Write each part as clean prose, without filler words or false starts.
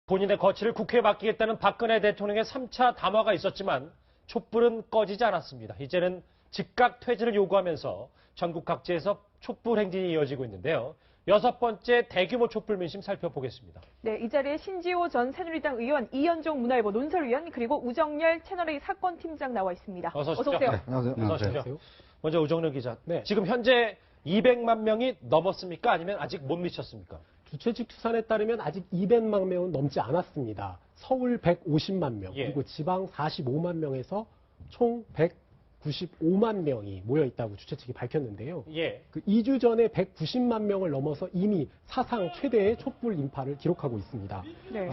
본인의 거취를 국회에 맡기겠다는 박근혜 대통령의 3차 담화가 있었지만 촛불은 꺼지지 않았습니다. 이제는 즉각 퇴진을 요구하면서 전국 각지에서 촛불 행진이 이어지고 있는데요. 6번째 대규모 촛불 민심 살펴보겠습니다. 네, 이 자리에 신지호 전 새누리당 의원, 이현종 문화일보 논설위원, 그리고 우정열 채널A 사건팀장 나와 있습니다. 어서 오십시오. 오세요. 네, 안녕하세요. 어서 오십시오. 먼저 우정열 기자. 네, 지금 현재 200만 명이 넘었습니까? 아니면 아직 못 미쳤습니까? 주최측 추산에 따르면 아직 200만 명은 넘지 않았습니다. 서울 150만 명, 예. 그리고 지방 45만 명에서 총 195만 명이 모여 있다고 주최 측이 밝혔는데요. 예. 그 2주 전에 190만 명을 넘어서 이미 사상 최대의 촛불 인파를 기록하고 있습니다. 네.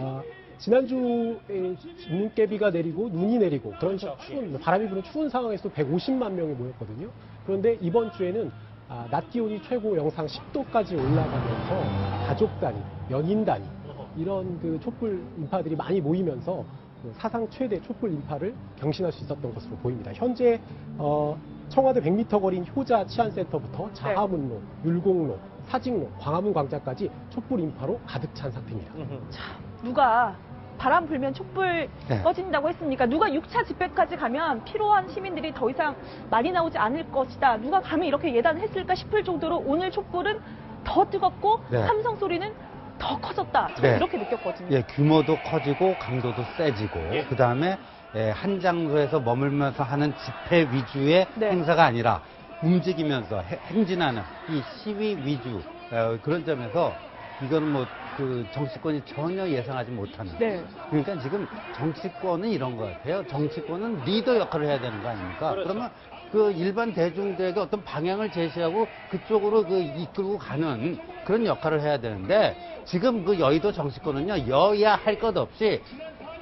지난주에 눈깨비가 내리고 눈이 내리고 그러면서 그렇죠. 추운 바람이 부는 추운 상황에서 150만 명이 모였거든요. 그런데 이번 주에는 낮 기온이 최고 영상 10도까지 올라가면서 가족 단위, 연인 단위 이런 그 촛불 인파들이 많이 모이면서 그 사상 최대 촛불 인파를 경신할 수 있었던 것으로 보입니다. 현재 청와대 100m 거리인 효자 치안센터부터 자하문로, 율곡로, 사직로, 광화문 광장까지 촛불 인파로 가득 찬 상태입니다. 자, 누가 바람 불면 촛불 네. 꺼진다고 했습니까? 누가 6차 집회까지 가면 피로한 시민들이 더 이상 많이 나오지 않을 것이다. 누가 감히 이렇게 예단했을까 싶을 정도로 오늘 촛불은 더 뜨겁고 네. 함성 소리는 더 커졌다. 저는 네. 이렇게 느꼈거든요. 예, 규모도 커지고 강도도 세지고 예. 그다음에 한 장소에서 머물면서 하는 집회 위주의 네. 행사가 아니라 움직이면서 행진하는 이 시위 위주 그런 점에서 이거는 뭐 그 정치권이 전혀 예상하지 못하는. 네. 그러니까 지금 정치권은 이런 것 같아요. 정치권은 리더 역할을 해야 되는 거 아닙니까? 그렇죠. 그러면 그 일반 대중들에게 어떤 방향을 제시하고 그쪽으로 그 이끌고 가는 그런 역할을 해야 되는데 지금 그 여의도 정치권은요, 여야 할 것 없이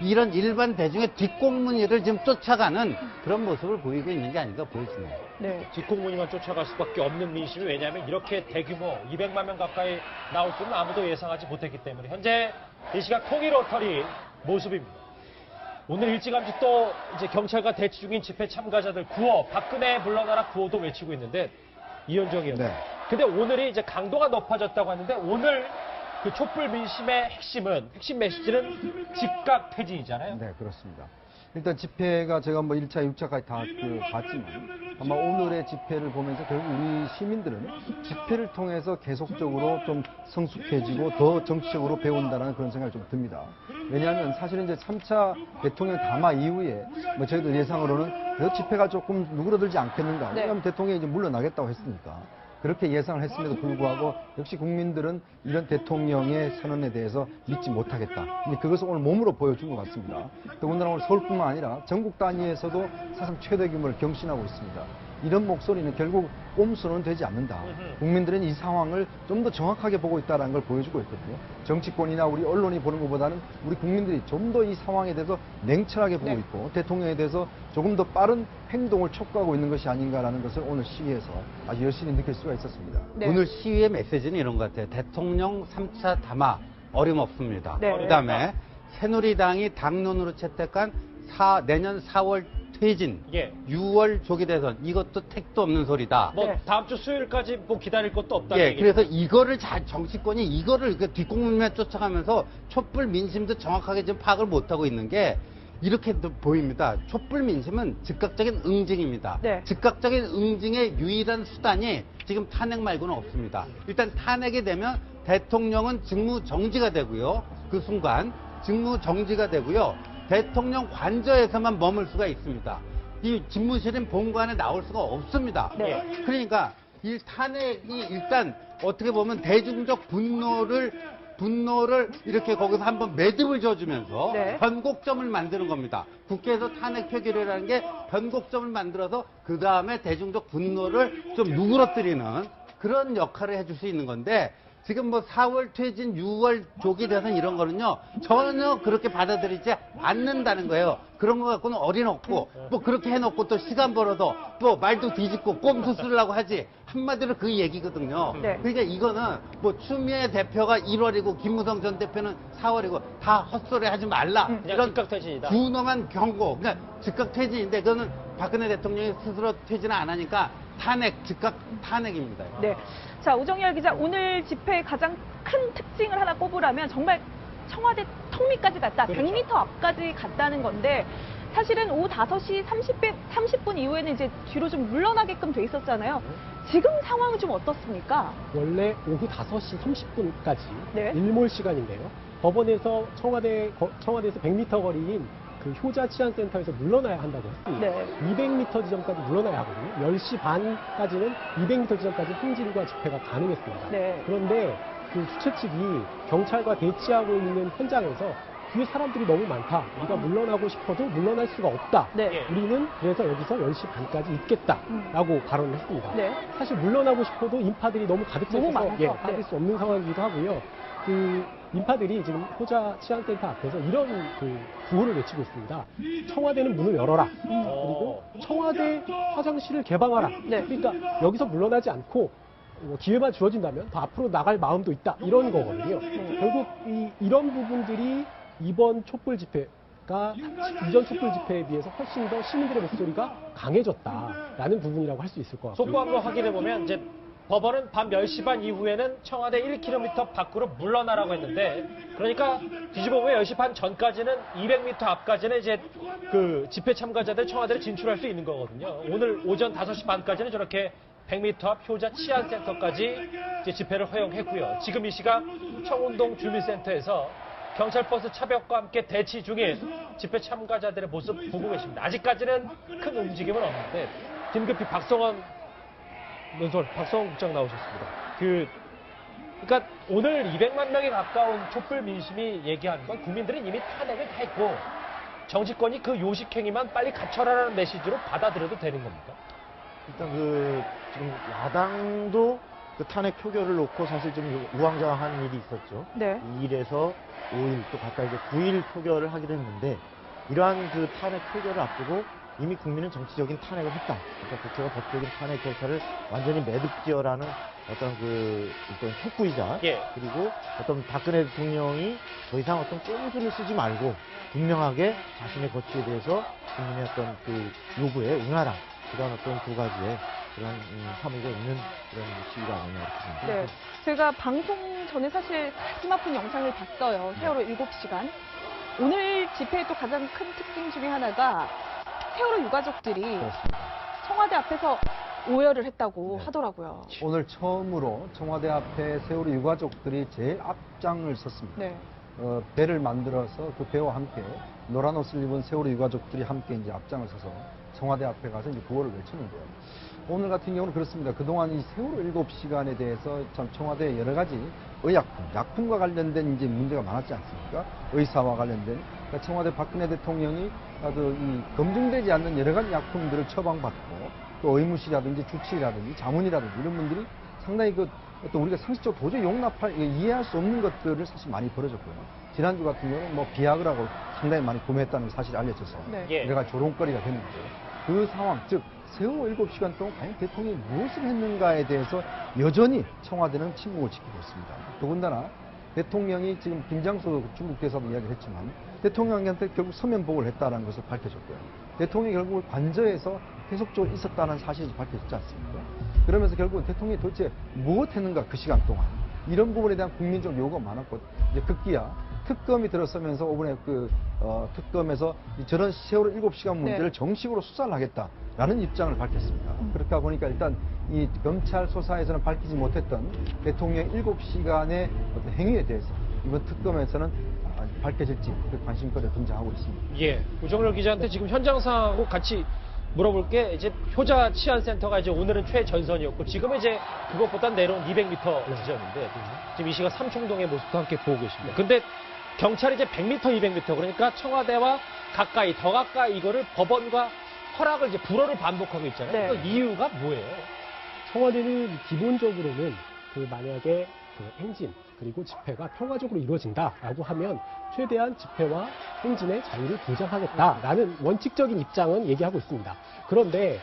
이런 일반 대중의 뒷공무니를 지금 쫓아가는 그런 모습을 보이고 있는 게 아닌가 보여지네요. 네. 뒷공무니만 쫓아갈 수밖에 없는 민심이 왜냐하면 이렇게 대규모 200만 명 가까이 나올 줄은 아무도 예상하지 못했기 때문에 현재 이 시각 통일 로터리 모습입니다. 오늘 일찌감치 또 이제 경찰과 대치 중인 집회 참가자들 구호, 박근혜 물러나라 구호도 외치고 있는데 이현정 의원. 네. 근데 오늘이 이제 강도가 높아졌다고 하는데 오늘 그 촛불 민심의 핵심 메시지는 즉각 퇴진이잖아요. 네, 그렇습니다. 일단 집회가 제가 뭐 1차, 6차까지 다 봤지만 아마 오늘의 집회를 보면서 결국 우리 시민들은 집회를 통해서 계속적으로 좀 성숙해지고 더 정치적으로 배운다는 그런 생각이 좀 듭니다. 왜냐하면 사실은 이제 3차 대통령 담화 이후에 뭐 저희들 예상으로는 그래도 집회가 조금 누그러들지 않겠는가. 네. 왜냐하면 대통령이 이제 물러나겠다고 했으니까. 그렇게 예상을 했음에도 불구하고 역시 국민들은 이런 대통령의 선언에 대해서 믿지 못하겠다. 근데 그것을 오늘 몸으로 보여준 것 같습니다. 더군다나 오늘 서울뿐만 아니라 전국 단위에서도 사상 최대 규모를 경신하고 있습니다. 이런 목소리는 결국 꼼수는 되지 않는다. 국민들은 이 상황을 좀 더 정확하게 보고 있다는 걸 보여주고 있거든요. 정치권이나 우리 언론이 보는 것보다는 우리 국민들이 좀 더 이 상황에 대해서 냉철하게 보고 네. 있고 대통령에 대해서 조금 더 빠른 행동을 촉구하고 있는 것이 아닌가라는 것을 오늘 시위에서 아주 열심히 느낄 수가 있었습니다. 네. 오늘 시위의 메시지는 이런 것 같아요. 대통령 3차 담화 어림없습니다. 네. 그다음에 새누리당이 당론으로 채택한 내년 4월 퇴진, 예. 6월 조기 대선 이것도 택도 없는 소리다. 뭐 네. 다음 주 수요일까지 뭐 기다릴 것도 없다는 예, 얘기죠. 그래서 이거를 정치권이 이거를 그 뒷공문만 쫓아가면서 촛불 민심도 정확하게 지금 파악을 못하고 있는 게 이렇게 보입니다. 촛불 민심은 즉각적인 응징입니다. 네. 즉각적인 응징의 유일한 수단이 지금 탄핵 말고는 없습니다. 일단 탄핵이 되면 대통령은 직무 정지가 되고요. 그 순간 직무 정지가 되고요. 대통령 관저에서만 머물 수가 있습니다. 이 집무실인 본관에 나올 수가 없습니다. 네. 그러니까 이 탄핵이 일단 어떻게 보면 대중적 분노를 이렇게 거기서 한번 매듭을 져주면서 네. 변곡점을 만드는 겁니다. 국회에서 탄핵 표결이라는 게 변곡점을 만들어서 그 다음에 대중적 분노를 좀 누그러뜨리는 그런 역할을 해줄 수 있는 건데 지금 뭐 4월 퇴진, 6월 조기 대선 이런 거는요 전혀 그렇게 받아들이지 않는다는 거예요. 그런 거 갖고는 어림없고 뭐 그렇게 해놓고 또 시간 벌어서 또 말도 뒤집고 꼼수 쓰려고 하지 한마디로 그 얘기거든요. 네. 그러니까 이거는 뭐 추미애 대표가 1월이고 김무성 전 대표는 4월이고 다 헛소리 하지 말라. 그냥 즉각 퇴진이다. 준엄한 경고. 그러니까 즉각 퇴진인데 그거는 박근혜 대통령이 스스로 퇴진을 안 하니까 즉각 탄핵입니다. 네. 자, 우정열 기자, 오늘 집회의 가장 큰 특징을 하나 꼽으라면 정말 청와대 턱 밑까지 갔다, 그렇죠. 100m 앞까지 갔다는 건데 사실은 오후 5시 30분 이후에는 이제 뒤로 좀 물러나게끔 돼 있었잖아요. 지금 상황은 좀 어떻습니까? 원래 오후 5시 30분까지 네. 일몰 시간인데요. 법원에서 청와대에서 100m 거리인 그 효자 치안센터에서 물러나야 한다고 했습니다. 네. 200m 지점까지 물러나야 하거든요. 10시 반까지는 200m 지점까지 행진과 집회가 가능했습니다. 네. 그런데 그 주최 측이 경찰과 대치하고 있는 현장에서 뒤에 사람들이 너무 많다. 우리가 물러나고 싶어도 물러날 수가 없다. 네. 예. 우리는 그래서 여기서 10시 반까지 있겠다라고 발언을 했습니다. 네. 사실 물러나고 싶어도 인파들이 너무 가득해서 너무 많아서, 네. 빠질 수 없는 상황이기도 하고요. 그 인파들이 지금 호자 치안센터 앞에서 이런 그 구호를 외치고 있습니다. 청와대는 문을 열어라. 그리고 청와대 화장실을 개방하라. 네. 그러니까 여기서 물러나지 않고 기회만 주어진다면 더 앞으로 나갈 마음도 있다. 이런 거거든요. 결국 이런 부분들이 이번 촛불 집회가 이전 촛불 집회에 비해서 훨씬 더 시민들의 목소리가 강해졌다라는 부분이라고 할 수 있을 것 같고요. 속보 한번 확인해 보면 이제 법원은 밤 10시 반 이후에는 청와대 1km 밖으로 물러나라고 했는데, 그러니까 뒤집어 보면 10시 반 전까지는 200m 앞까지는 이제 그 집회 참가자들 청와대를 진출할 수 있는 거거든요. 오늘 오전 5시 반까지는 저렇게 100m 앞 효자 치안센터까지 이제 집회를 허용했고요. 지금 이 시각 청운동 주민센터에서 경찰 버스 차벽과 함께 대치 중인 집회 참가자들의 모습 보고 계십니다. 아직까지는 큰 움직임은 없는데 긴급히 박성원 국장 나오셨습니다. 그러니까 오늘 200만 명에 가까운 촛불 민심이 얘기하는 건 국민들은 이미 탄핵을 다 했고 정치권이 그 요식행위만 빨리 갖춰라라는 메시지로 받아들여도 되는 겁니까? 일단 지금 야당도 그 탄핵 표결을 놓고 사실 좀 우왕좌왕한 일이 있었죠. 네. 2일에서 5일 또 가까이 이제 9일 표결을 하기로 했는데, 이러한 그 탄핵 표결을 앞두고 이미 국민은 정치적인 탄핵을 했다. 그러니까 국회가 법적인 탄핵 절차를 완전히 매듭지어라는 어떤 어떤 촉구이자, 예. 그리고 어떤 박근혜 대통령이 더 이상 어떤 꼼수를 쓰지 말고 분명하게 자신의 거취에 대해서 국민의 어떤 그 요구에 응하라. 그런 어떤 두 가지의 그런 함의가 있는 그런 시위가 아니냐 이렇게 생각합니다. 네. 제가 방송 전에 사실 가슴 아픈 영상을 봤어요. 세월호 7시간. 오늘 집회의 또 가장 큰 특징 중에 하나가 세월호 유가족들이 그렇습니다. 청와대 앞에서 오열을 했다고 네. 하더라고요. 오늘 처음으로 청와대 앞에 세월호 유가족들이 제일 앞장을 섰습니다. 네. 배를 만들어서 그 배와 함께 노란 옷을 입은 세월호 유가족들이 함께 이제 앞장을 서서 청와대 앞에 가서 이제 구호를 외쳤는데요. 오늘 같은 경우는 그렇습니다. 그동안 이 세월호 7시간에 대해서 참 청와대 여러 가지 의약품, 약품과 관련된 이제 문제가 많았지 않습니까? 의사와 관련된. 그러니까 청와대 박근혜 대통령이 아주 이 검증되지 않는 여러 가지 약품들을 처방받고 또 의무실이라든지 주치의라든지 자문이라든지 이런 분들이 상당히 어떤 우리가 상식적으로 도저히 이해할 수 없는 것들을 사실 많이 벌어졌고요. 지난주 같은 경우는 뭐 비약이라고 상당히 많이 구매했다는 사실이 알려져서 네. 예. 여러 가지 조롱거리가 됐는데, 그 상황, 즉 세월호 7시간 동안 과연 대통령이 무엇을 했는가에 대해서 여전히 청와대는 침묵을 지키고 있습니다. 더군다나 대통령이 지금 김장수 중국 대사도 이야기를 했지만 대통령한테 결국 서면복을 했다는 것을 밝혀졌고요. 대통령이 결국 관저에서 계속적으로 있었다는 사실이 밝혀졌지 않습니까? 그러면서 결국 대통령이 도대체 무엇했는가 그 시간 동안, 이런 부분에 대한 국민적 요구가 많았고, 이제 급기야 특검이 들어서면서 이번에 특검에서 저런 세월호 7시간 문제를 네. 정식으로 수사를 하겠다라는 입장을 밝혔습니다. 그렇다 보니까 일단 이 검찰 수사에서는 밝히지 못했던 대통령 7시간의 어떤 행위에 대해서 이번 특검에서는 밝혀질지 그 관심거리가 등장하고 있습니다. 예. 우정열 기자한테 지금 현장 상황하고 같이 물어볼 게, 이제 효자 치안센터가 이제 오늘은 최전선이었고 지금은 이제 그것보다 내려온 200m 지점인데 지금 이 시각 삼청동의 모습도 함께 보고 계십니다. 근데 경찰이 이제 100m, 200m, 그러니까 청와대와 가까이, 더 가까이 이거를 법원과 허락을 이제 불허를 반복하고 있잖아요. 네. 그 이유가 뭐예요? 청와대는 기본적으로는 만약에 행진 그리고 집회가 평화적으로 이루어진다라고 하면 최대한 집회와 행진의 자유를 보장하겠다라는 원칙적인 입장은 얘기하고 있습니다. 그런데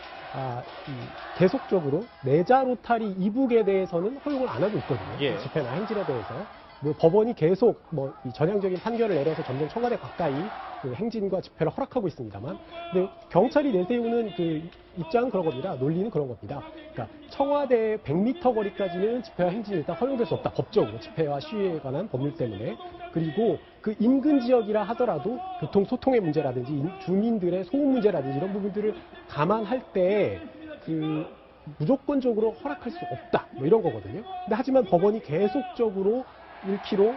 계속적으로 내자 로타리 이북에 대해서는 허용을 안 하고 있거든요. 예. 집회나 행진에 대해서. 뭐 법원이 계속 뭐 이 전향적인 판결을 내려서 점점 청와대 가까이 그 행진과 집회를 허락하고 있습니다만, 근데 경찰이 내세우는 그 입장은 그런 겁니다. 논리는 그런 겁니다. 그러니까 청와대 100m 거리까지는 집회와 행진이 일단 허용될 수 없다. 법적으로 집회와 시위에 관한 법률 때문에. 그리고 그 인근 지역이라 하더라도 교통 소통의 문제라든지 주민들의 소음 문제라든지 이런 부분들을 감안할 때 그 무조건적으로 허락할 수 없다. 뭐 이런 거거든요. 근데 하지만 법원이 계속적으로 1km,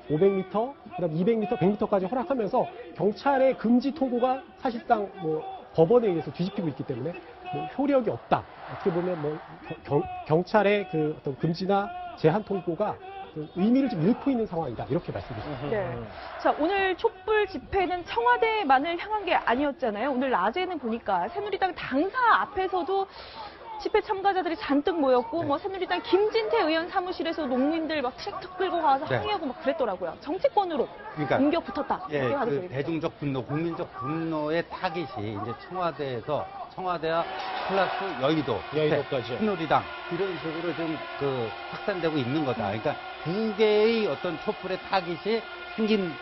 500m, 그다음 200m, 100m까지 허락하면서 경찰의 금지 통고가 사실상 뭐 법원에 의해서 뒤집히고 있기 때문에 뭐 효력이 없다. 어떻게 보면 뭐 경찰의 그 어떤 금지나 제한 통고가 그 의미를 좀 잃고 있는 상황이다. 이렇게 말씀드립니다. 네. 자, 오늘 촛불 집회는 청와대만을 향한 게 아니었잖아요. 오늘 낮에는 보니까 새누리당 당사 앞에서도 집회 참가자들이 잔뜩 모였고, 네. 뭐 새누리당 김진태 의원 사무실에서 농민들 막 트랙터 끌고 가서 네. 항의하고 막 그랬더라고요. 정치권으로 그러니까 공격 붙었다. 예, 이렇게 하는 그 소리가 대중적 분노, 국민적 분노의 타깃이 이제 청와대와 플러스 여의도, 여의도까지. 새누리당 이런 식으로 좀 그 확산되고 있는 거다. 그러니까 두 개의 어떤 촛불의 타깃이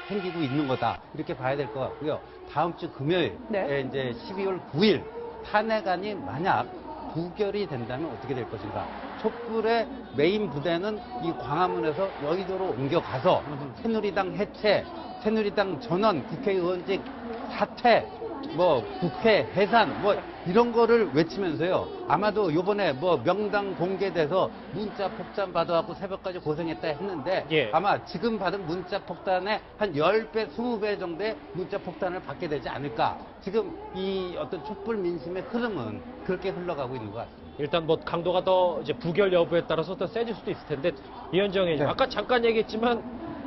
생기고 있는 거다. 이렇게 봐야 될 것 같고요. 다음 주 금요일, 네. 이제 12월 9일 탄핵안이 만약 부결이 된다면 어떻게 될 것인가. 촛불의 메인 부대는 이 광화문에서 여의도로 옮겨가서 새누리당 해체, 새누리당 전원, 국회의원직 사퇴, 뭐 국회 해산, 뭐 이런 거를 외치면서요. 아마도 요번에 뭐 명당 공개돼서 문자 폭탄 받아갖고 새벽까지 고생했다 했는데 예. 아마 지금 받은 문자 폭탄의 한 10배, 20배 정도의 문자 폭탄을 받게 되지 않을까. 지금 이 어떤 촛불 민심의 흐름은 그렇게 흘러가고 있는 것 같습니다. 일단 뭐 강도가 더 이제 부결 여부에 따라서 더 세질 수도 있을 텐데, 이현정 의원님, 네. 아까 잠깐 얘기했지만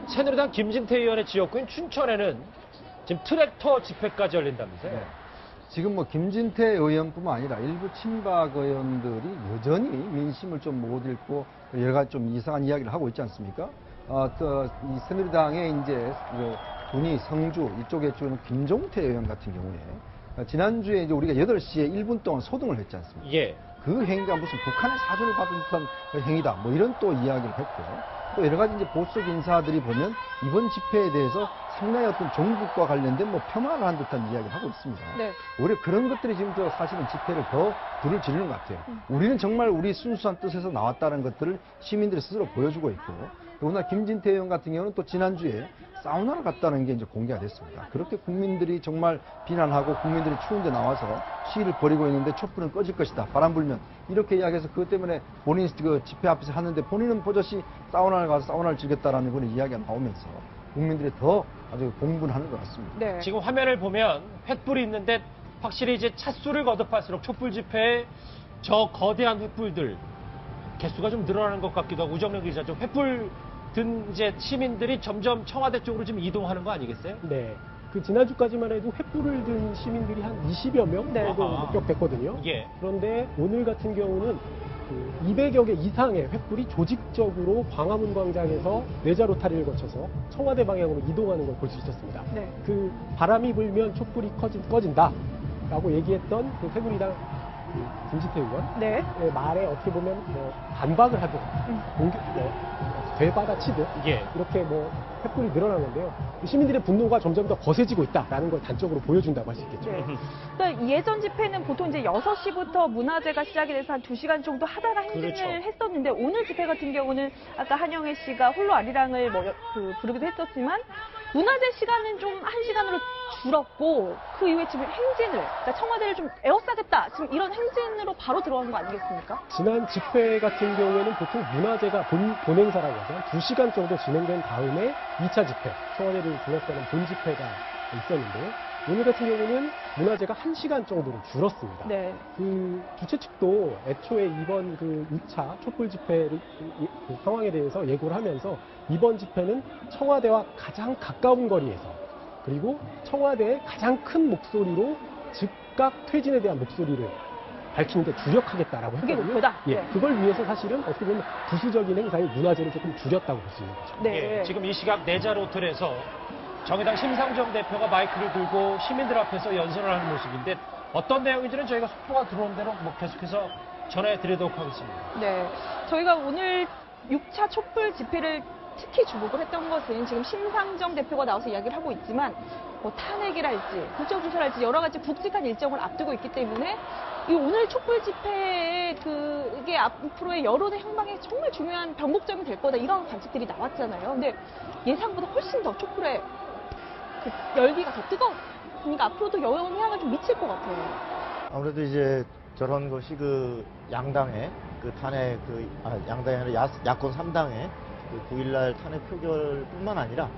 새누리당 김진태 의원의 지역구인 춘천에는 지금 트랙터 집회까지 열린다면서요? 네. 지금 뭐 김진태 의원뿐만 아니라 일부 친박 의원들이 여전히 민심을 좀 못 읽고 여러 가지 좀 이상한 이야기를 하고 있지 않습니까? 또 이 새누리당의 이제 그 군위 성주 이쪽에 주는 김종태 의원 같은 경우에 지난주에 이제 우리가 8시에 1분 동안 소동을 했지 않습니까? 예. 그 행위가 무슨 북한의 사주를 받은 듯한 행위다. 뭐 이런 또 이야기를 했고, 또 여러 가지 이제 보수적 인사들이 보면 이번 집회에 대해서 상당히 어떤 종북과 관련된 뭐 폄하를 한 듯한 이야기를 하고 있습니다. 네. 오히려 그런 것들이 지금 저 사실은 집회를 더 불을 지르는 것 같아요. 우리는 정말 우리 순수한 뜻에서 나왔다는 것들을 시민들이 스스로 보여주고 있고, 더구나 김진태 의원 같은 경우는 또 지난주에 사우나를 갔다는 게 이제 공개가 됐습니다. 그렇게 국민들이 정말 비난하고 국민들이 추운데 나와서 시위를 벌이고 있는데 촛불은 꺼질 것이다. 바람 불면. 이렇게 이야기해서 그것 때문에 본인이 그 집회 앞에서 하는데 본인은 버젓이 사우나를 가서 사우나를 즐겼다라는 그런 이야기가 나오면서 국민들이 더 아주 공분하는 것 같습니다. 네. 지금 화면을 보면 횃불이 있는데 확실히 이제 찻수를 거듭할수록 촛불 집회에 저 거대한 횃불들 개수가 좀 늘어나는 것 같기도 하고, 우정래 기자, 좀 횃불 든 이제 시민들이 점점 청와대 쪽으로 좀 이동하는 거 아니겠어요? 네. 그 지난주까지만 해도 횃불을 든 시민들이 한 20여 명 정도 아하. 목격됐거든요. 예. 그런데 오늘 같은 경우는 그 200여 개 이상의 횃불이 조직적으로 광화문 광장에서 내자 로타리를 거쳐서 청와대 방향으로 이동하는 걸 볼 수 있었습니다. 네. 그 바람이 불면 촛불이 꺼진다라고 얘기했던 그 새누리당 그 김진태 의원의 네. 말에 어떻게 보면 뭐 반박을 하듯 공격, 되받아치듯 예. 이렇게 뭐 횃불이 늘어나는데요. 시민들의 분노가 점점 더 거세지고 있다라는 걸 단적으로 보여준다고 할 수 있겠죠. 네. 그러니까 예전 집회는 보통 이제 6시부터 문화제가 시작이 돼서 한 2시간 정도 하다가 행진을 그렇죠. 했었는데, 오늘 집회 같은 경우는 아까 한영애 씨가 홀로 아리랑을 부르기도 했었지만 문화제 시간은 좀 1시간으로 줄었고, 그 이후에 지금 행진을, 그러니까 청와대를 좀 에워싸겠다, 지금 이런 행진으로 바로 들어간 거 아니겠습니까? 지난 집회 같은 경우에는 보통 문화제가 본 행사라고 해서 한 2시간 정도 진행된 다음에 2차 집회, 청와대를 둘러싸는 본 집회가 있었는데요. 오늘 같은 경우는 문화제가 1시간 정도로 줄었습니다. 네. 그 주최 측도 애초에 이번 그 2차 촛불 집회 그 상황에 대해서 예고를 하면서 이번 집회는 청와대와 가장 가까운 거리에서, 그리고 청와대의 가장 큰 목소리로 즉각 퇴진에 대한 목소리를 밝히는데 주력하겠다라고 그게 했거든요. 목표다. 예, 네. 그걸 위해서 사실은 어떻게 보면 부수적인 행사의 문화제를 조금 줄였다고 볼 수 있는 거죠. 네. 예, 지금 이 시각 내자 로틀에서 정의당 심상정 대표가 마이크를 들고 시민들 앞에서 연설을 하는 모습인데, 어떤 내용인지는 저희가 속보가 들어온 대로 뭐 계속해서 전해드리도록 하겠습니다. 네. 저희가 오늘 6차 촛불 집회를 특히 주목을 했던 것은 지금 심상정 대표가 나와서 이야기를 하고 있지만 뭐 탄핵이랄지 국정조사랄지 여러 가지 굵직한 일정을 앞두고 있기 때문에 이 오늘 촛불 집회의 이게 앞으로의 여론의 향방에 정말 중요한 변곡점이 될 거다 이런 관측들이 나왔잖아요. 근데 예상보다 훨씬 더 촛불의 그 열기가 더 뜨거우니까 앞으로도 영향을 좀 미칠 것 같아요. 아무래도 이제 저런 것이 그 양당의 그 탄핵 양당이 아니라 야권 3당의 그 9일날 탄핵 표결뿐만 아니라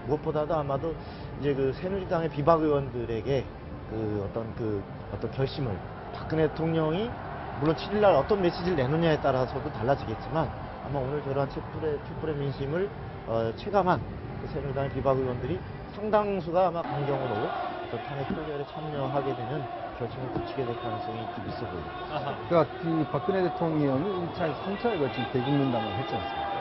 무엇보다도 아마도 이제 그 새누리당의 비박 의원들에게 어떤 결심을 박근혜 대통령이 물론 7일날 어떤 메시지를 내놓냐에 따라서도 달라지겠지만 아마 오늘 저러한 촛불의 민심을 체감한 그 새누리당의 비박 의원들이 상당수가 아마 강경으로 어떤 탄핵 표결에 참여하게 되는 결심을 굳히게 될 가능성이 좀 있어 보입니다. 그러니까 이 박근혜 대통령이 1차, 3차에 걸친 대국민당을 했지 않습니까?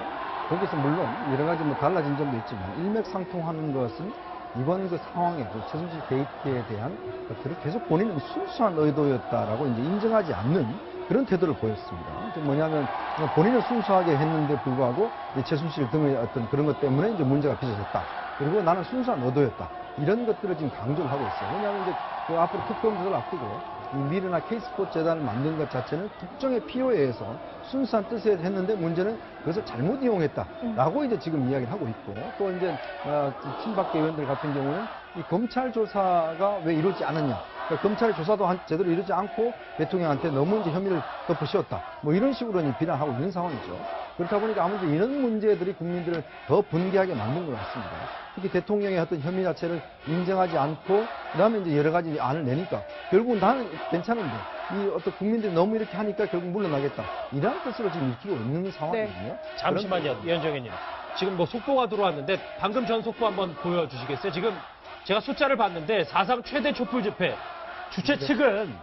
거기서 물론 여러 가지 뭐 달라진 점도 있지만 일맥상통하는 것은 이번 그 상황에 그 최순실 게이트에 대한 것들을 계속 본인은 순수한 의도였다라고 이제 인정하지 않는 그런 태도를 보였습니다. 뭐냐면 본인은 순수하게 했는데 불구하고 이제 최순실 등의 어떤 그런 것 때문에 이제 문제가 빚어졌다. 그리고 나는 순수한 의도였다. 이런 것들을 지금 강조를 하고 있어요. 왜냐하면 이제 그 앞으로 특검조사를 앞두고 이 미르나 K스포츠 재단을 만든 것 자체는 특정의 필요에 의해서 순수한 뜻에 했는데 문제는 그것을 잘못 이용했다라고 이제 지금 이야기를 하고 있고 또 이제 친박계 의원들 같은 경우는 이 검찰 조사가 왜 이루어지지 않았냐. 그러니까 검찰 조사도 제대로 이루지 않고 대통령한테 너무 이제 혐의를 덮으셨다. 뭐 이런 식으로 이제 비난하고 있는 상황이죠. 그렇다 보니까 아무래도 이런 문제들이 국민들을 더 분개하게 만든 것 같습니다. 특히 대통령의 어떤 혐의 자체를 인정하지 않고 그다음에 이제 여러 가지 안을 내니까 결국은 나는 괜찮은데 이 어떤 국민들이 너무 이렇게 하니까 결국 물러나겠다. 이런 뜻으로 지금 읽히고 있는 상황이거든요. 잠시만요, 이현정혜님. 지금 뭐 속보가 들어왔는데 방금 전 속보 한번 보여주시겠어요? 지금 제가 숫자를 봤는데 사상 최대 촛불 집회 주최 측은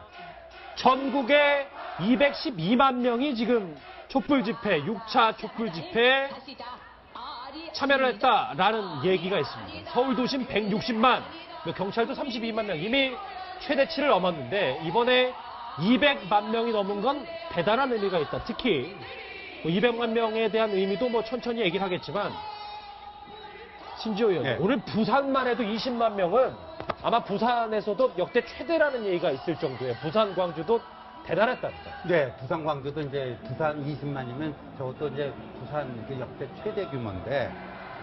전국에 212만 명이 지금 촛불 집회, 6차 촛불 집회에 참여를 했다라는 얘기가 있습니다. 서울 도심 160만, 경찰도 32만 명, 이미 최대치를 넘었는데 이번에 200만 명이 넘은 건 대단한 의미가 있다. 특히 200만 명에 대한 의미도 뭐 천천히 얘기를 하겠지만 신지호 의원, 오늘 부산만 해도 20만 명은 아마 부산에서도 역대 최대라는 얘기가 있을 정도예요. 부산, 광주도 대단했답니다. 네, 부산, 광주도 이제 부산 20만이면 저것도 이제 부산 그 역대 최대 규모인데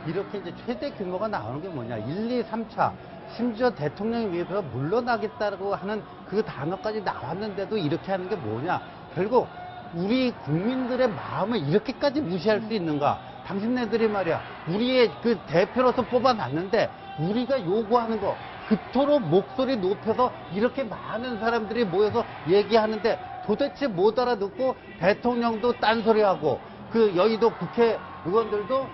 이렇게 이제 최대 규모가 나오는 게 뭐냐. 1, 2, 3차 심지어 대통령이 위해서 물러나겠다고 하는 그 단어까지 나왔는데도 이렇게 하는 게 뭐냐. 결국 우리 국민들의 마음을 이렇게까지 무시할 수 있는가. 당신네들이 말이야 우리의 그 대표로서 뽑아놨는데 우리가 요구하는 거 그토록 목소리 높여서 이렇게 많은 사람들이 모여서 얘기하는데 도대체 못 알아듣고 대통령도 딴소리하고 그 여의도 국회의원들도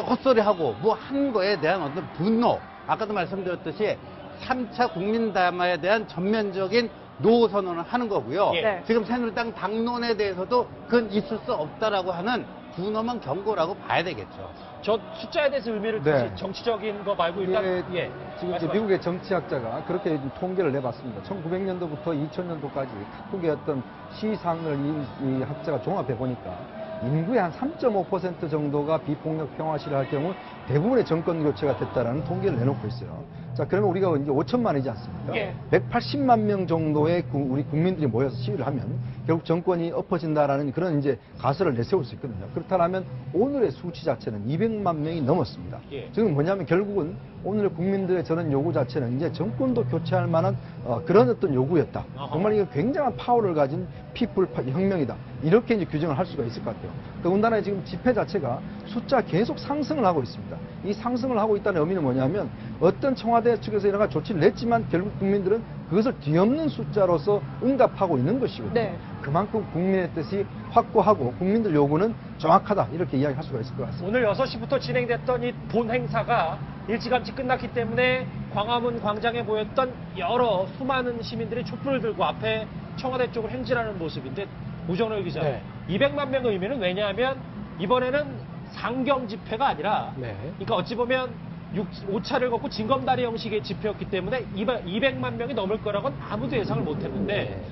헛소리하고 뭐 한 거에 대한 어떤 분노, 아까도 말씀드렸듯이 3차 국민담화에 대한 전면적인 노 선언을 하는 거고요. 네. 지금 새누리당 당론에 대해서도 그건 있을 수 없다라고 하는 준엄한 경고라고 봐야 되겠죠. 저 숫자에 대해서 의미를 네. 정치적인 거 말고 일단 이게 지금 이제 미국의 정치학자가 그렇게 통계를 내봤습니다. 1900년도부터 2000년도까지 각국의 어떤 시상을 이 학자가 종합해 보니까 인구의 한 3.5% 정도가 비폭력 평화 시위를 할 경우 대부분의 정권 교체가 됐다라는 통계를 내놓고 있어요. 자, 그러면 우리가 이제 5천만이지 않습니까? 예. 180만 명 정도의 우리 국민들이 모여서 시위를 하면 결국 정권이 엎어진다라는 그런 이제 가설을 내세울 수 있거든요. 그렇다면 오늘의 수치 자체는 200만 명이 넘었습니다. 예. 지금 뭐냐면 결국은 오늘 국민들의 저런 요구 자체는 이제 정권도 교체할 만한 그런 어떤 요구였다. 정말 이거 굉장한 파워를 가진 피플 혁명이다. 이렇게 이제 규정을 할 수가 있을 것 같아요. 더군다나 지금 집회 자체가 숫자 계속 상승을 하고 있습니다. 이 상승을 하고 있다는 의미는 뭐냐면 어떤 청와대 측에서 여러 가지 조치를 냈지만 결국 국민들은 그것을 뒤엎는 숫자로서 응답하고 있는 것이거든요. 네. 그만큼 국민의 뜻이 확고하고 국민들 요구는 정확하다. 이렇게 이야기할 수가 있을 것 같습니다. 오늘 6시부터 진행됐던 이 본 행사가 일찌감치 끝났기 때문에 광화문 광장에 모였던 여러 수많은 시민들이 촛불을 들고 앞에 청와대 쪽을 행진하는 모습인데 오정열 기자, 네. 200만 명의 의미는 왜냐하면 이번에는 상경 집회가 아니라 네. 그러니까 어찌 보면 5차를 걷고 징검다리 형식의 집회였기 때문에 200만 명이 넘을 거라고는 아무도 예상을 못했는데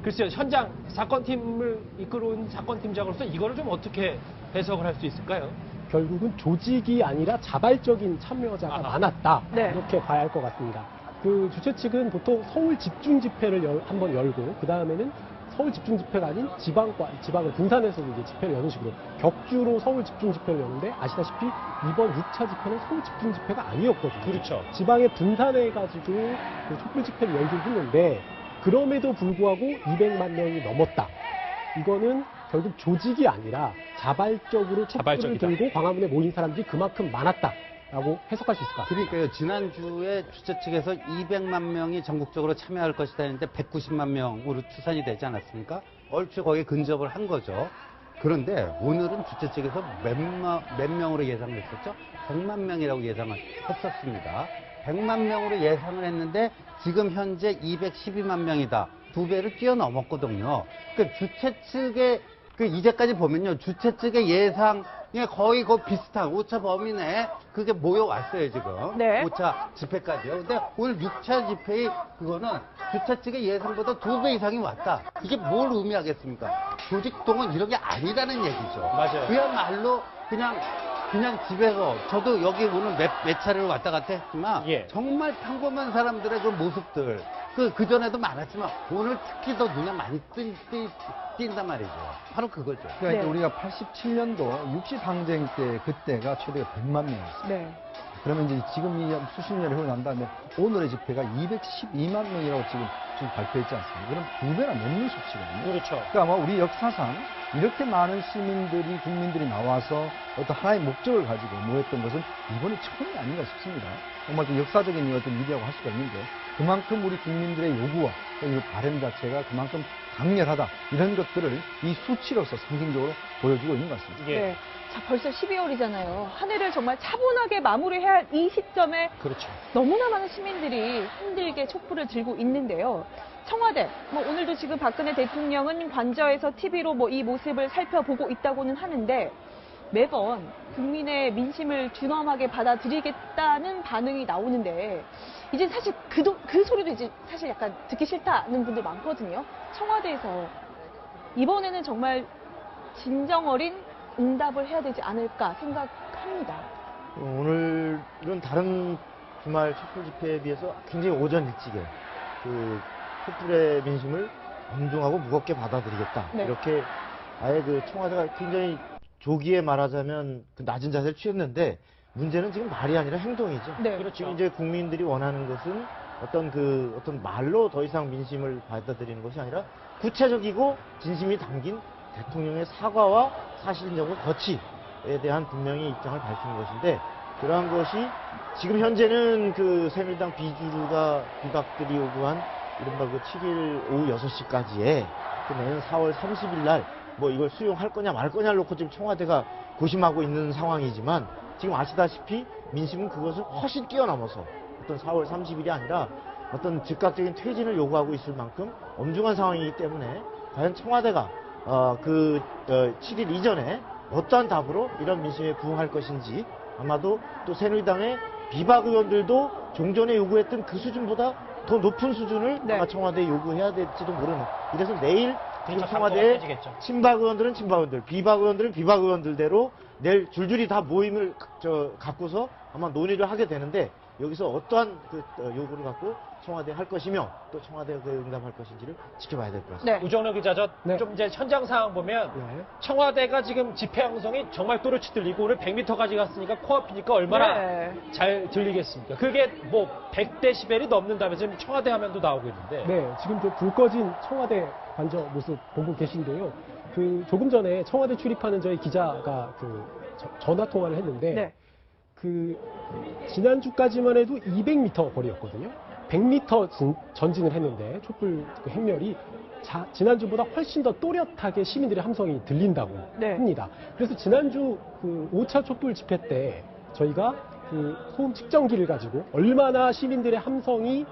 글쎄요, 현장 사건팀을 이끌어온 사건팀장으로서 이거를 좀 어떻게 해석을 할 수 있을까요? 결국은 조직이 아니라 자발적인 참여자가 아하. 많았다. 네. 이렇게 봐야 할 것 같습니다. 그 주최 측은 보통 서울 집중 집회를 한번 열고 그 다음에는 서울 집중 집회가 아닌 지방을 분산해서 이제 집회를 여는 식으로 격주로 서울 집중 집회를 여는데 아시다시피 이번 6차 집회는 서울 집중 집회가 아니었거든요. 그렇죠. 지방에 분산해가지고 그 촛불 집회를 열긴 했는데 그럼에도 불구하고 200만 명이 넘었다. 이거는 결국 조직이 아니라 자발적으로 촛불을 자발적이다. 들고 광화문에 모인 사람들이 그만큼 많았다라고 해석할 수 있을 것 같습니다. 그러니까요, 지난주에 주최 측에서 200만 명이 전국적으로 참여할 것이다 했는데 190만 명으로 추산이 되지 않았습니까? 얼추 거기에 근접을 한 거죠. 그런데 오늘은 주최 측에서 몇 명으로 예상을 했었죠? 100만 명이라고 예상을 했었습니다. 100만 명으로 예상을 했는데 지금 현재 212만 명이다. 2배를 뛰어넘었거든요. 그러니까 주최 측의 이제까지 보면요, 주최 측의 예상에 거의 비슷한 5차 범위 내에 그게 모여왔어요, 지금. 네. 5차 집회까지요. 근데 오늘 6차 집회의 그거는 주최 측의 예상보다 2배 이상이 왔다. 이게 뭘 의미하겠습니까? 조직동은 이런 게 아니라는 얘기죠. 맞아요. 그야말로 그냥 집에서, 저도 여기 오늘 몇 차례를 왔다 갔다 했지만, 예. 정말 평범한 사람들의 그 모습들, 그전에도 많았지만, 오늘 특히 더 눈에 많이 띈단 말이죠. 바로 그거죠. 그러니까 네. 이제 우리가 87년도 60항쟁 때 그때가 최대가 100만 명이었어요. 네. 그러면 이제 지금 이 수십 년이 흐르고 난 다음에 오늘의 집회가 212만 명이라고 지금 발표했지 않습니까? 그럼 2배나 넘는 수치거든요. 그렇죠. 그러니까 아마 우리 역사상 이렇게 많은 시민들이, 국민들이 나와서 어떤 하나의 목적을 가지고 모였던 것은 이번이 처음이 아닌가 싶습니다. 정말 그 역사적인 어떤 일이라고 할 수가 있는데 그만큼 우리 국민들의 요구와 이 바램 자체가 그만큼 강렬하다. 이런 것들을 이 수치로서 상징적으로 보여주고 있는 것 같습니다. 예. 네. 자, 벌써 12월이잖아요. 한 해를 정말 차분하게 마무리해야 할 이 시점에 그렇죠. 너무나 많은 시민들이 힘들게 촛불을 들고 있는데요. 청와대, 오늘도 지금 박근혜 대통령은 관저에서 TV로 이 모습을 살펴보고 있다고는 하는데 매번 국민의 민심을 준엄하게 받아들이겠다는 반응이 나오는데 이제 사실 그 소리도 이제 사실 약간 듣기 싫다는 분들 많거든요. 청와대에서 이번에는 정말 진정 어린 응답을 해야 되지 않을까 생각합니다. 오늘은 다른 주말 촛불 집회에 비해서 굉장히 오전 일찍에 그 촛불의 민심을 엄중하고 무겁게 받아들이겠다. 네. 이렇게 아예 그 청와대가 굉장히 조기에 말하자면 그 낮은 자세를 취했는데 문제는 지금 말이 아니라 행동이죠. 네. 그렇죠. 지금 이제 국민들이 원하는 것은 어떤 말로 더 이상 민심을 받아들이는 것이 아니라 구체적이고 진심이 담긴 대통령의 사과와 사실인정과 거치에 대한 분명히 입장을 밝힌 것인데 그러한 것이 지금 현재는 그 새누리당 비박들이 요구한 이른바 그 7일 오후 6시까지에 그 내년 4월 30일 날 이걸 수용할 거냐 말 거냐를 놓고 지금 청와대가 고심하고 있는 상황이지만 지금 아시다시피 민심은 그것을 훨씬 뛰어넘어서 어떤 4월 30일이 아니라 어떤 즉각적인 퇴진을 요구하고 있을 만큼 엄중한 상황이기 때문에 과연 청와대가 7일 이전에 어떠한 답으로 이런 민심에 부응할 것인지 아마도 또 새누리당의 비박 의원들도 종전에 요구했던 그 수준보다 더 높은 수준을 네. 아마 청와대에 요구해야 될지도 모르는. 이래서 내일 지금 그렇죠. 청와대에 강도가 친박 의원들은 친박 의원들, 비박 의원들은 비박 의원들대로 내일 줄줄이 다 모임을 갖고서 아마 논의를 하게 되는데 여기서 어떠한 요구를 갖고 청와대에 할 것이며 또 청와대가 그 응답할 것인지를 지켜봐야 될 것 같습니다. 네. 우정혁 기자, 네. 좀 이제 현장 상황 보면 네. 청와대가 지금 집회 양성이 정말 또렷이 들리고 오늘 100m까지 갔으니까 코앞이니까 얼마나 네. 잘 들리겠습니까? 그게 100데시벨이 넘는다면서 지금 청와대 화면도 나오고 있는데. 네, 지금 불 꺼진 청와대 관저 모습 보고 계신데요. 조금 전에 청와대 출입하는 저희 기자가 전화 통화를 했는데 네. 지난주까지만 해도 200m 거리였거든요. 100m 전진을 했는데 촛불 행렬이 지난주보다 훨씬 더 또렷하게 시민들의 함성이 들린다고 네. 합니다. 그래서 지난주 5차 촛불 집회 때 저희가 소음 측정기를 가지고 얼마나 시민들의 함성이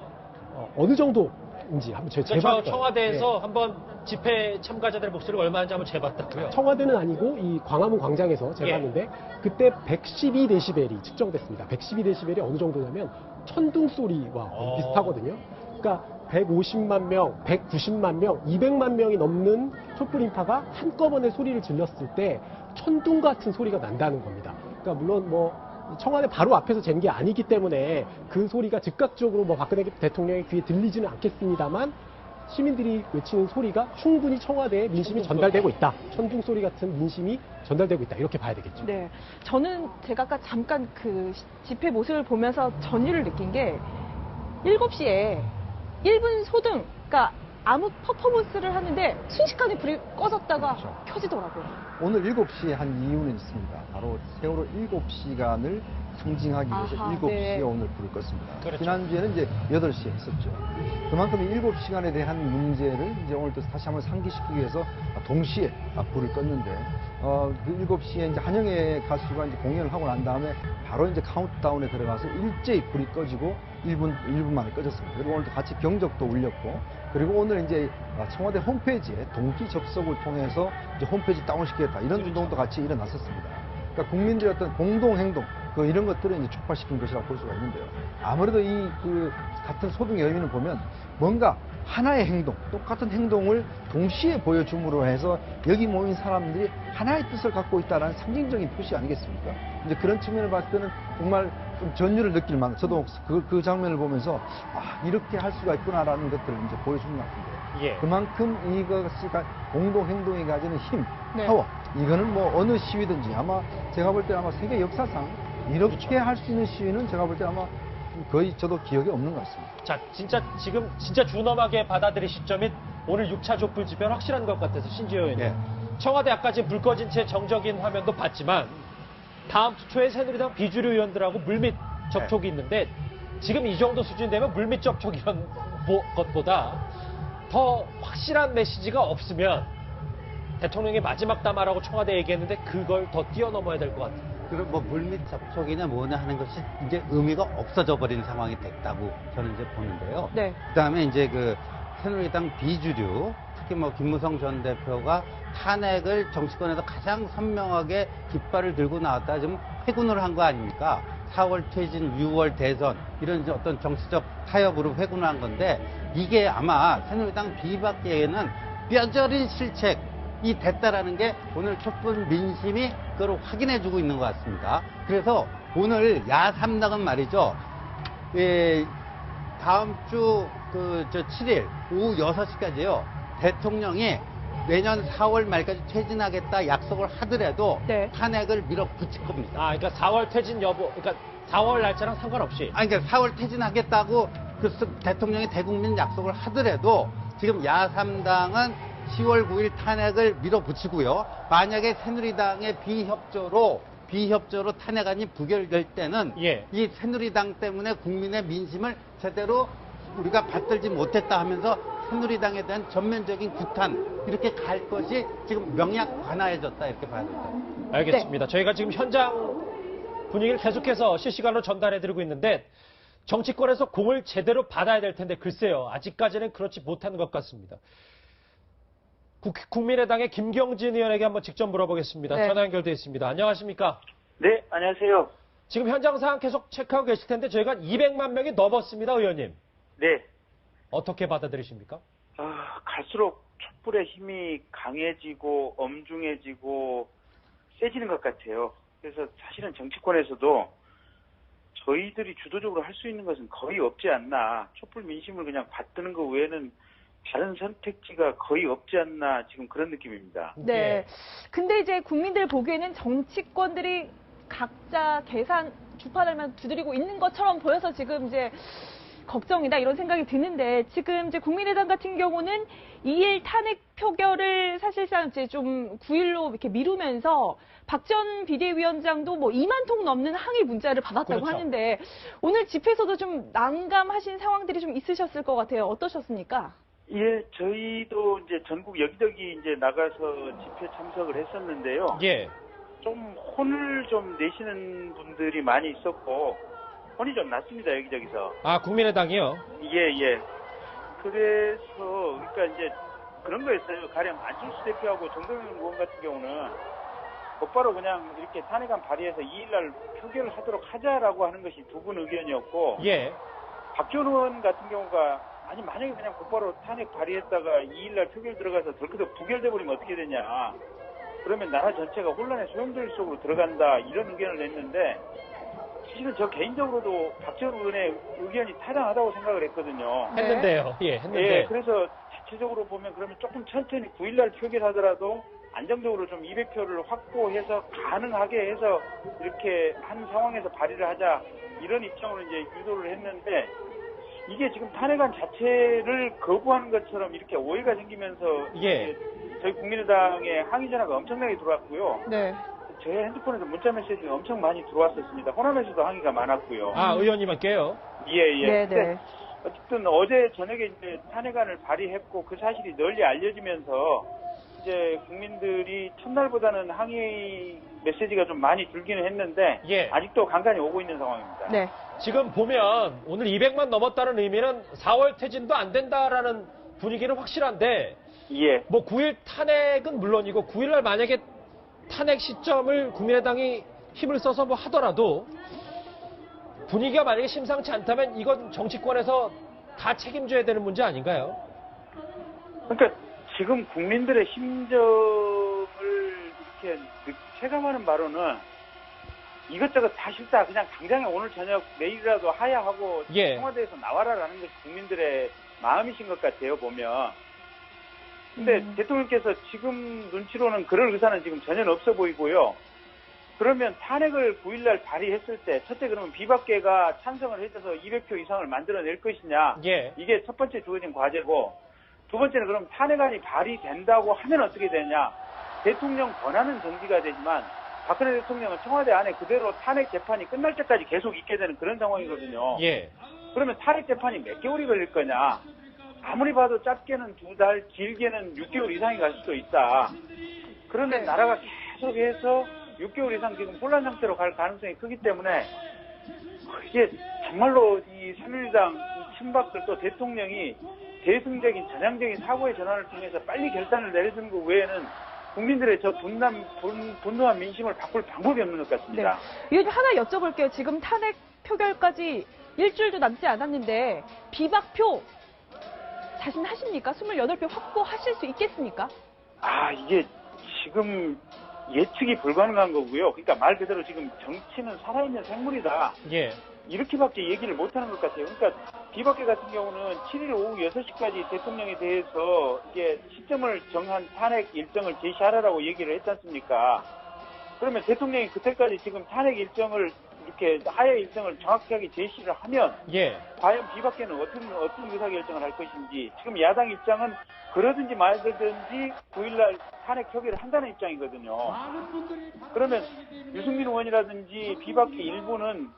어느 정도인지 한번 재봤어요. 청와대에서 한번 집회 참가자들의 목소리가 얼마인지 한번 재봤다고요. 청와대는 아니고 이 광화문 광장에서 재봤는데 그때 112데시벨이 측정됐습니다. 112데시벨이 어느 정도냐면 천둥 소리와 거의 비슷하거든요. 그러니까 150만 명, 190만 명, 200만 명이 넘는 촛불 인파가 한꺼번에 소리를 질렀을 때 천둥 같은 소리가 난다는 겁니다. 그러니까 물론 뭐 청와대 바로 앞에서 잰 게 아니기 때문에 그 소리가 즉각적으로 뭐 박근혜 대통령의 귀에 들리지는 않겠습니다만 시민들이 외치는 소리가 충분히 청와대에 민심이 전달되고 있다. 천둥 소리 같은 민심이 전달되고 있다. 이렇게 봐야 되겠죠. 네. 저는 제가 아까 잠깐 그 집회 모습을 보면서 전율을 느낀 게 7시에 1분 소등, 그러니까 아무 퍼포먼스를 하는데 순식간에 불이 꺼졌다가 그렇죠. 켜지더라고요. 오늘 7시에 한 이유는 있습니다. 바로 세월호 7시간을 상징하기 위해서 아하, 7시에 네. 오늘 불을 껐습니다. 그렇죠. 지난주에는 이제 8시에 했었죠. 그만큼 이 7시간에 대한 문제를 이제 오늘 또 다시 한번 상기시키기 위해서 동시에 불을 껐는데, 그 7시에 이제 한영애 가수가 이제 공연을 하고 난 다음에 바로 이제 카운트다운에 들어가서 일제히 불이 꺼지고 1분 만에 꺼졌습니다. 그리고 오늘도 같이 경적도 울렸고, 그리고 오늘 이제 청와대 홈페이지에 동기 접속을 통해서 이제 홈페이지 다운시키겠다 이런 운동도 같이 일어났었습니다. 그러니까 국민들의 어떤 공동 행동, 이런 것들을 이제 촉발시킨 것이라고 볼 수가 있는데요. 아무래도 이 같은 소등 여민을 보면 뭔가 하나의 행동, 똑같은 행동을 동시에 보여줌으로 해서 여기 모인 사람들이 하나의 뜻을 갖고 있다는 상징적인 표시 아니겠습니까? 이제 그런 측면을 봤을 때는 정말 좀 전율을 느낄 만한, 저도 그 장면을 보면서 이렇게 할 수가 있구나라는 것들을 이제 보여주는 것 같은데. 예. 그만큼 이것이 공동 행동이 가지는 힘, 네. 파워. 이거는 뭐 어느 시위든지 아마 제가 볼 때 아마 세계 역사상 이렇게 할 수 있는 시위는 제가 볼 때 아마 거의 저도 기억이 없는 것 같습니다. 자, 지금 진짜 준엄하게 받아들일 시점이 오늘 6차 촛불 집회는 확실한 것 같아서 신지호 의원님. 예. 청와대 아까 지금 불 꺼진 채 정적인 화면도 봤지만 다음 주 초에 새누리당 비주류 의원들하고 물밑 접촉이 있는데 지금 이 정도 수준 되면 물밑 접촉 이런 것보다 더 확실한 메시지가 없으면 대통령이 마지막 담화라고 청와대 얘기했는데 그걸 더 뛰어넘어야 될 것 같아요. 그럼 뭐 물밑 접촉이냐 뭐냐 하는 것이 이제 의미가 없어져 버린 상황이 됐다고 저는 이제 보는데요. 네. 그다음에 이제 그 새누리당 비주류, 특히 뭐 김무성 전 대표가 탄핵을 정치권에서 가장 선명하게 깃발을 들고 나왔다 지금 회군을 한 거 아닙니까? 4월 퇴진, 6월 대선 이런 이제 어떤 정치적 타협으로 회군을 한 건데 이게 아마 새누리당 비박계에는 뼈저린 실책이 됐다라는 게 오늘 촛불 민심이 그걸 확인해주고 있는 것 같습니다. 그래서 오늘 야3당은 말이죠. 다음 주 7일 오후 6시까지요. 대통령이 내년 4월 말까지 퇴진하겠다 약속을 하더라도 네. 탄핵을 밀어붙일 겁니다. 그러니까 4월 퇴진 여부, 그러니까 4월 날짜랑 상관없이. 그러니까 4월 퇴진하겠다고 대통령이 대국민 약속을 하더라도 지금 야3당은 10월 9일 탄핵을 밀어붙이고요. 만약에 새누리당의 비협조로 탄핵안이 부결될 때는 예. 이 새누리당 때문에 국민의 민심을 제대로 우리가 받들지 못했다 하면서 새누리당에 대한 전면적인 구탄 이렇게 갈 것이 지금 명약 관화해졌다 이렇게 봐야 됩니다. 알겠습니다. 저희가 지금 현장 분위기를 계속해서 실시간으로 전달해드리고 있는데 정치권에서 공을 제대로 받아야 될 텐데 글쎄요. 아직까지는 그렇지 못하는 것 같습니다. 국민의당의 김경진 의원에게 한번 직접 물어보겠습니다. 네. 전화 연결되어 있습니다. 안녕하십니까? 네, 안녕하세요. 지금 현장 상황 계속 체크하고 계실 텐데 저희가 200만 명이 넘었습니다, 의원님. 네. 어떻게 받아들이십니까? 갈수록 촛불의 힘이 강해지고 엄중해지고 세지는 것 같아요. 그래서 사실은 정치권에서도 저희들이 주도적으로 할 수 있는 것은 거의 없지 않나. 촛불 민심을 그냥 받드는 것 외에는 다른 선택지가 거의 없지 않나 지금 그런 느낌입니다. 네. 근데 이제 국민들 보기에는 정치권들이 각자 계산 주판을만 두드리고 있는 것처럼 보여서 지금 이제 걱정이다 이런 생각이 드는데 지금 이제 국민의당 같은 경우는 2일 탄핵 표결을 사실상 이제 좀 9일로 이렇게 미루면서 박 전 비대위원장도 뭐 2만 통 넘는 항의 문자를 받았다고 그렇죠. 하는데 오늘 집회에서도 좀 난감하신 상황들이 좀 있으셨을 것 같아요. 어떠셨습니까? 예, 저희도 이제 전국 여기저기 이제 나가서 집회 참석을 했었는데요. 예. 좀 혼을 좀 내시는 분들이 많이 있었고 혼이 좀 났습니다, 여기저기서. 국민의당이요? 예. 그래서 그러니까 이제 그런 거였어요. 가령 안철수 대표하고 정동영 의원 같은 경우는 곧바로 그냥 이렇게 탄핵안 발의해서 2일날 표결을 하도록 하자라고 하는 것이 두 분 의견이었고, 예. 박지원 의원 같은 경우가 아니 만약에 그냥 곧바로 탄핵 발의했다가 2일날 표결 들어가서 덜커덕 부결돼 버리면 어떻게 되냐. 그러면 나라 전체가 혼란의 소용돌이 속으로 들어간다 이런 의견을 냈는데 사실은 저 개인적으로도 박지원 의원의 의견이 타당하다고 생각을 했거든요. 했는데요. 예, 했는데. 예, 그래서 자체적으로 보면 그러면 조금 천천히 9일날 표결하더라도 안정적으로 좀 200표를 확보해서 가능하게 해서 이렇게 한 상황에서 발의를 하자 이런 입장으로 이제 유도를 했는데 이게 지금 탄핵안 자체를 거부하는 것처럼 이렇게 오해가 생기면서 예. 이제 저희 국민의당에 항의 전화가 엄청나게 들어왔고요. 네. 저희 핸드폰에서 문자 메시지가 엄청 많이 들어왔었습니다. 호남에서도 항의가 많았고요. 아, 의원님한테요? 예, 예. 네, 근데 네. 어쨌든 어제 저녁에 이제 탄핵안을 발의했고 그 사실이 널리 알려지면서 이제 국민들이 첫날보다는 항의 메시지가 좀 많이 줄기는 했는데 예. 아직도 간간히 오고 있는 상황입니다. 네. 지금 보면 오늘 200만 넘었다는 의미는 4월 퇴진도 안 된다라는 분위기는 확실한데 예. 뭐 9일 탄핵은 물론이고 9일날 만약에 탄핵 시점을 국민의당이 힘을 써서 뭐 하더라도 분위기가 만약에 심상치 않다면 이건 정치권에서 다 책임져야 되는 문제 아닌가요? 그러니까 지금 국민들의 심정을 이렇게 체감하는 바로는 이것저것 다 싫다. 그냥 당장에 오늘 저녁 내일이라도 하야하고 예. 청와대에서 나와라라는 것이 국민들의 마음이신 것 같아요, 보면. 근데 대통령께서 지금 눈치로는 그럴 의사는 지금 전혀 없어 보이고요. 그러면 탄핵을 9일날 발의했을 때 첫째 그러면 비박계가 찬성을 해줘서 200표 이상을 만들어낼 것이냐. 예. 이게 첫 번째 주어진 과제고 두 번째는 그럼 탄핵안이 발의된다고 하면 어떻게 되냐. 대통령 권한은 정지가 되지만 박근혜 대통령은 청와대 안에 그대로 탄핵 재판이 끝날 때까지 계속 있게 되는 그런 상황이거든요. 예. 그러면 탄핵 재판이 몇 개월이 걸릴 거냐. 아무리 봐도 짧게는 2달, 길게는 6개월 이상이 갈 수도 있다. 그런데 나라가 계속해서 6개월 이상 지금 혼란 상태로 갈 가능성이 크기 때문에 이게 정말로 이 새누리당 이 친박들 또 대통령이 대승적인 전향적인 사고의 전환을 통해서 빨리 결단을 내려주는 것 외에는 국민들의 저 분노한 민심을 바꿀 방법이 없는 것 같습니다. 네. 이거 하나 여쭤볼게요. 지금 탄핵 표결까지 일주일도 남지 않았는데 비박표 자신하십니까? 28표 확보하실 수 있겠습니까? 아, 이게 지금 예측이 불가능한 거고요. 그러니까 말 그대로 지금 정치는 살아있는 생물이다. 예. 이렇게밖에 얘기를 못하는 것 같아요. 그러니까 비박계 같은 경우는 7일 오후 6시까지 대통령에 대해서 이게 시점을 정한 탄핵 일정을 제시하라고 얘기를 했지 않습니까? 그러면 대통령이 그때까지 지금 탄핵 일정을 이렇게 하야 일정을 정확하게 제시를 하면 예. 과연 비박계는 어떤 의사결정을 할 것인지 지금 야당 입장은 그러든지 말든지 9일날 탄핵 표결을 한다는 입장이거든요. 그러면 유승민 의원이라든지 비박계 일부는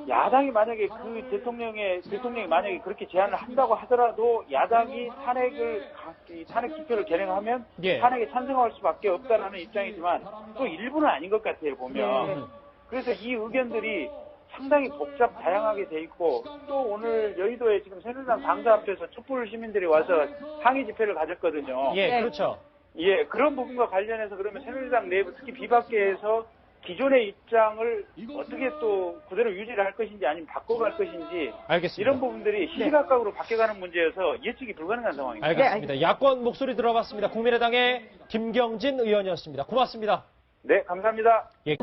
야당이 만약에 대통령이 만약에 그렇게 제안을 한다고 하더라도 야당이 탄핵 투표를 결행하면 예. 탄핵에 찬성할 수밖에 없다라는 입장이지만 또 일부는 아닌 것 같아요, 보면. 그래서 이 의견들이 상당히 복잡 다양하게 돼 있고 또 오늘 여의도에 지금 새누리당 당사 앞에서 촛불 시민들이 와서 항의 집회를 가졌거든요. 예, 그렇죠. 예, 그런 부분과 관련해서 그러면 새누리당 내부 특히 비박계에서 기존의 입장을 어떻게 또 그대로 유지를 할 것인지 아니면 바꿔갈 것인지 알겠습니다. 이런 부분들이 시시각각으로 바뀌어가는 문제여서 예측이 불가능한 상황입니다. 알겠습니다. 야권 목소리 들어봤습니다. 국민의당의 김경진 의원이었습니다. 고맙습니다. 네, 감사합니다. 예.